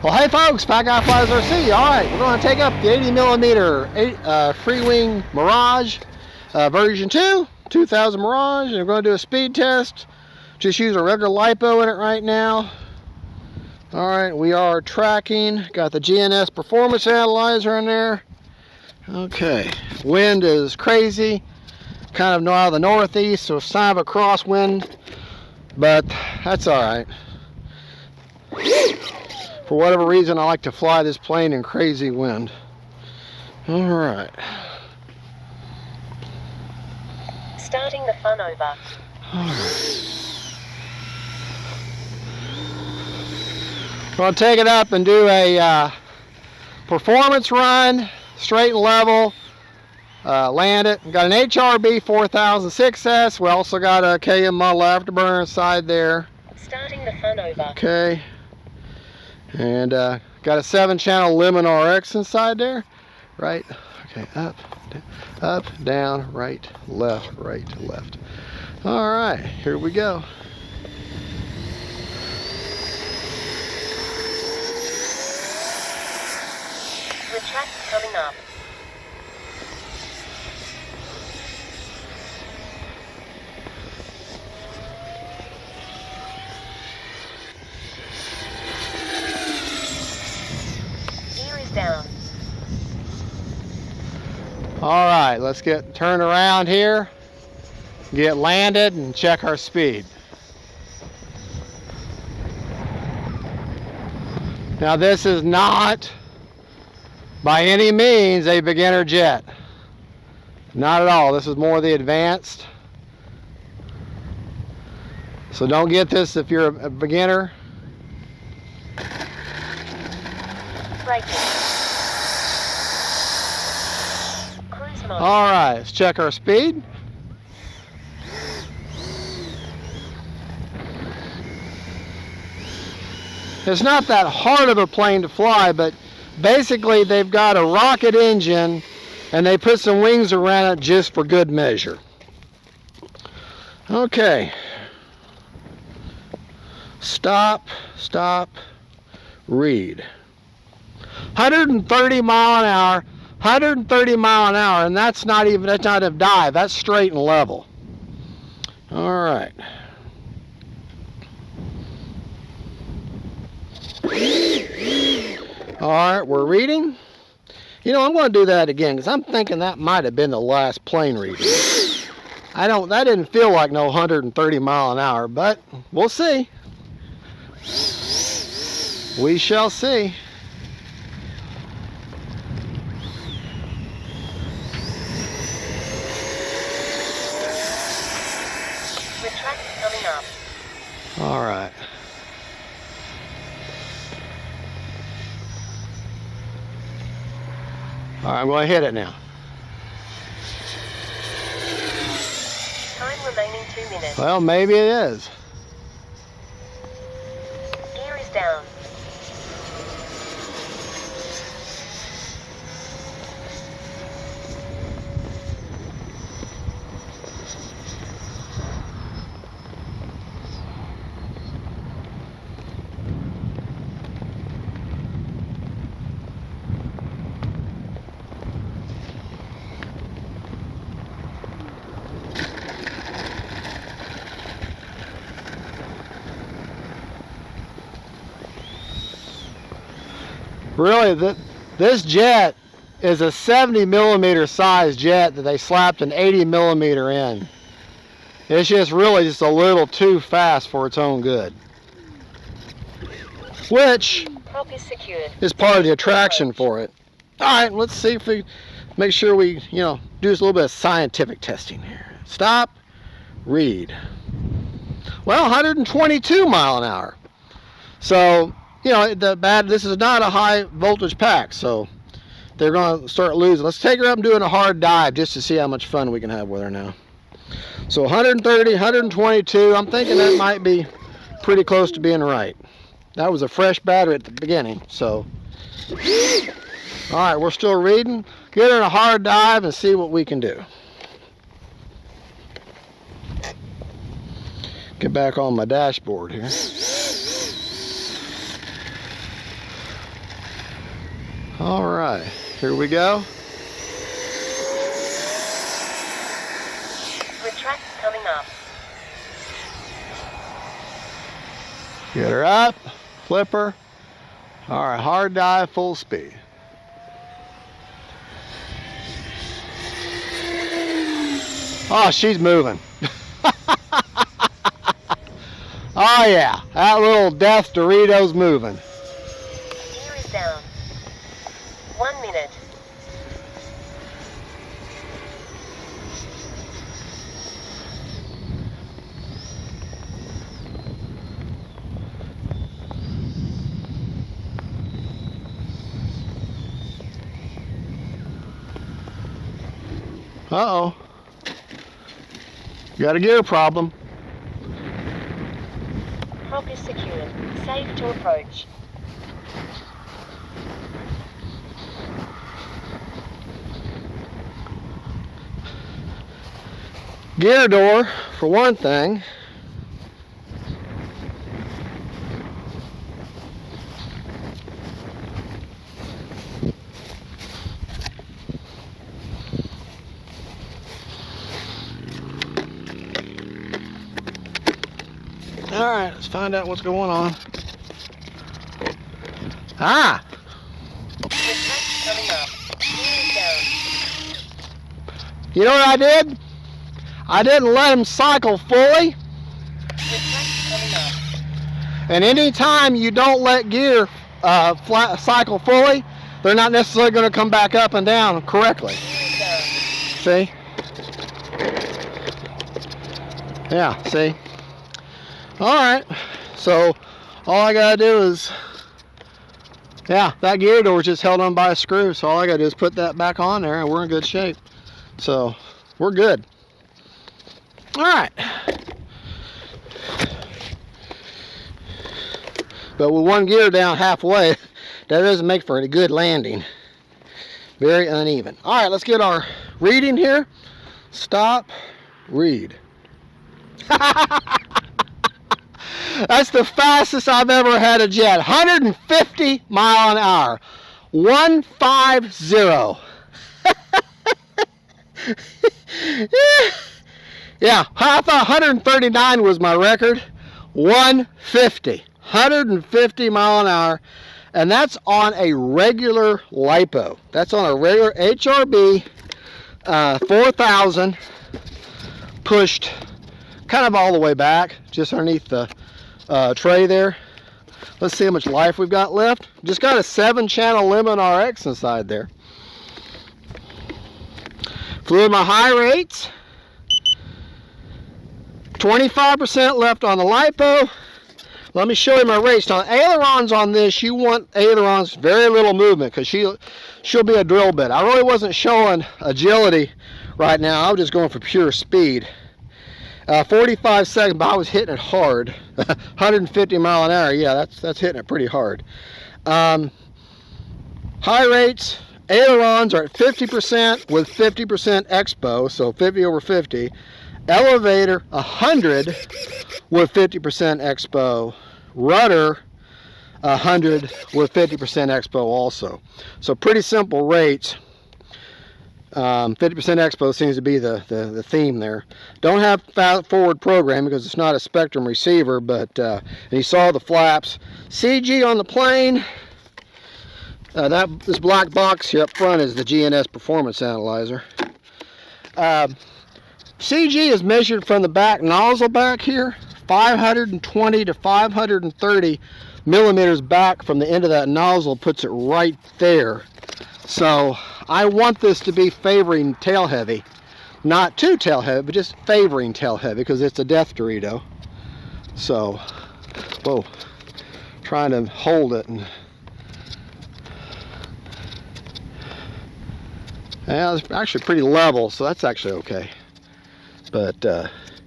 Well, hey folks, FGFRC. All right, we're going to take up the 80mm FREEWING Mirage version 2, 2000 Mirage, and we're going to do a speed test. Just use a regular LiPo in it right now. All right, we are tracking. Got the GNS performance analyzer in there. Okay, wind is crazy. Kind of out of the northeast, so it's kind of a crosswind, but that's all right. For whatever reason, I like to fly this plane in crazy wind. All right. Starting the fun over. All right. I'm going to take it up and do a performance run, straight and level, land it. Got an HRB 4006S. We also got a KM model afterburner inside there. Starting the fun over. Okay. And got a 7-channel Lemon RX inside there. Right. Okay. Up, down, right, left, left. All right. Here we go. Retract coming up. Down. All right, let's get turned around here, get landed, and check our speed. Now this is not by any means a beginner jet. Not at all. This is more the advanced. So don't get this if you're a beginner. Braking. All right, let's check our speed. It's not that hard of a plane to fly, but basically they've got a rocket engine and they put some wings around it just for good measure. Okay. Stop, read. 130 mile an hour. 130 mile an hour, and that's not a dive, that's straight and level. All right. All right, we're reading. You know, I'm going to do that again because I'm thinking that might have been the last plane reading. That didn't feel like no 130 mile an hour, but we'll see. We shall see. All right. All right, I'm going to hit it now. Time remaining 2 minutes. Well, maybe it is. Gear is down. Really, this jet is a 70mm size jet that they slapped an 80mm in. It's just really just a little too fast for its own good. Which is part of the attraction for it. All right, let's see if we make sure we, do just a little bit of scientific testing here. Stop, read. Well, 122 mile an hour. So, this is not a high voltage pack, so they're going to start losing. Let's take her up and doing a hard dive just to see how much fun we can have with her now. So 130, 122, I'm thinking that might be pretty close to being right. That was a fresh battery at the beginning, so. All right, we're still reading. Get her in a hard dive and see what we can do. Get back on my dashboard here. All right, here we go. Retract coming up. Get her up, flip her. All right, hard dive, full speed. Oh, she's moving. Oh yeah, that little death Dorito's moving. Gear is down. 1 minute. Uh-oh. Got a gear problem. Focus secured. Safe to approach. Gear door, for one thing. All right, let's find out what's going on. Ah! Retract coming up. Gear is down. You know what I did? I didn't let them cycle fully. Retract coming up. And anytime you don't let gear cycle fully, they're not necessarily going to come back up and down correctly. Gear is down. See? Yeah, see? Alright, so all I gotta do is, yeah, that gear door is just held on by a screw, so all I gotta do is put that back on there and we're in good shape. So, we're good. Alright. But with one gear down halfway, that doesn't make for a good landing. Very uneven. Alright, let's get our reading here. Stop, read. That's the fastest I've ever had a jet. 150 mile an hour. 150. Yeah, I thought 139 was my record. 150. 150 mile an hour. And that's on a regular LiPo. That's on a regular HRB 4000 pushed kind of all the way back, just underneath the tray there. Let's see how much life we've got left. Just got a 7-channel Lemon RX inside there. Flew my high rates. 25% left on the LiPo. Let me show you my rates. Now, ailerons on this, you want ailerons, very little movement, because she'll be a drill bit. I really wasn't showing agility right now. I was just going for pure speed. 45 seconds, but I was hitting it hard. 150 mile an hour, yeah, that's hitting it pretty hard. High rates, ailerons are at 50% with 50% expo, so 50 over 50. Elevator, 100 with 50% expo. Rudder, 100 with 50% expo also. So pretty simple rates. 50% expo seems to be the theme there. Don't have forward programming because it's not a Spectrum receiver, but and you saw the flaps. CG on the plane. This black box here up front is the GNS performance analyzer. CG is measured from the back nozzle back here, 520 to 530 millimeters back from the end of that nozzle, puts it right there. So I want this to be favoring tail heavy. Not too tail heavy, but just favoring tail heavy because it's a death Dorito. So, whoa, trying to hold it. And yeah, it's actually pretty level, so that's actually okay. But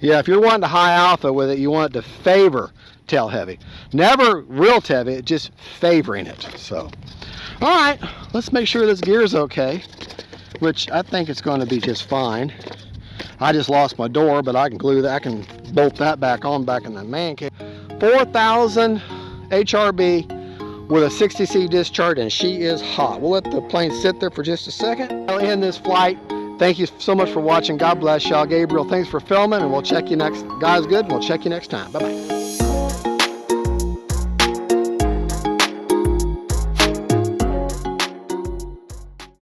yeah, if you're wanting to high alpha with it, you want it to favor tail heavy. Never real tail heavy, just favoring it. So, all right, let's make sure this gear is okay, which I think it's going to be just fine. I just lost my door, but I can glue that. I can bolt that back on back in the man cave. 4000 HRB with a 60C discharge, and she is hot. We'll let the plane sit there for just a second. I'll end this flight. Thank you so much for watching. God bless y'all. Gabriel, thanks for filming, and we'll check you next. God's good, and we'll check you next time. Bye-bye.